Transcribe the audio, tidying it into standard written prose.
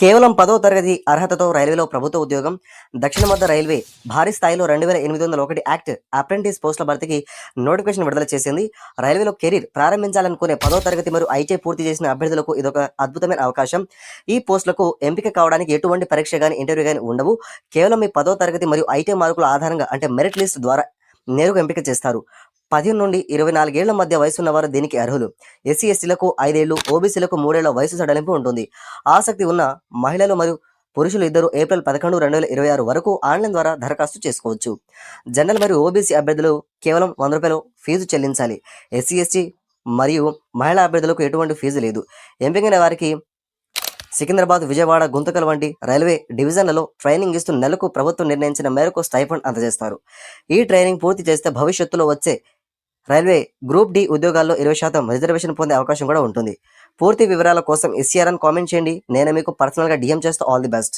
కేవలం 10వ తరగతి అర్హతతో రైల్వేలో ప్రభుత్వ ఉద్యోగం. దక్షిణ మధ్య రైల్వే భారీ స్థాయిలో 2801 యాక్ట్ అప్రెంటిస్ పోస్టుల భర్తీకి నోటిఫికేషన్ విడుదల చేసింది. రైల్వేలో కెరీర్ ప్రారంభించాలనుకునే 10వ తరగతి మరియు ఐటీఐ పూర్తి చేసిన అభ్యర్థులకు ఇదొక అద్భుతమైన అవకాశం. ఈ పోస్టులకు ఎంపిక కావడానికి ఎటువంటి పరీక్ష గాని, ఇంటర్వ్యూ గాని ఉండవు. కేవలం మీ 10వ తరగతి మరియు ఐటీఐ మార్కుల ఆధారంగా అంటే మెరిట్ లిస్ట్ ద్వారా నేరుగా ఎంపిక చేస్తారు. 15 నుండి 24 ఏళ్ల మధ్య వయసున్నవారు దీనికి అర్హులు. ఎస్సీ ఎస్టీలకు 5 ఏళ్లు, ఓబీసీలకు 3 ఏళ్ల వయసు సడలింపు ఉంటుంది. ఆసక్తి ఉన్న మహిళలు మరియు పురుషులు ఇద్దరు ఏప్రిల్ 11, 2026 వరకు ఆన్లైన్ ద్వారా దరఖాస్తు చేసుకోవచ్చు. జనరల్ మరియు ఓబీసీ అభ్యర్థులు కేవలం ₹100 ఫీజు చెల్లించాలి. ఎస్సీ ఎస్టీ మరియు మహిళా అభ్యర్థులకు ఎటువంటి ఫీజు లేదు. ఎంపికైన వారికి సికింద్రాబాద్, విజయవాడ, గుంతకల్ వంటి రైల్వే డివిజన్లలో ట్రైనింగ్ ఇస్తూ నెలకు ప్రభుత్వం నిర్ణయించిన మేరకు స్టైఫండ్ అందజేస్తారు. ఈ ట్రైనింగ్ పూర్తి చేస్తే భవిష్యత్తులో వచ్చే రైల్వే గ్రూప్ డి ఉద్యోగాల్లో 20% రిజర్వేషన్ పొందే అవకాశం కూడా ఉంటుంది. పూర్తి వివరాల కోసం SCR అని కామెంట్ చేయండి. నేను మీకు పర్సనల్గా DM చేస్తూ ఆల్ ది బెస్ట్.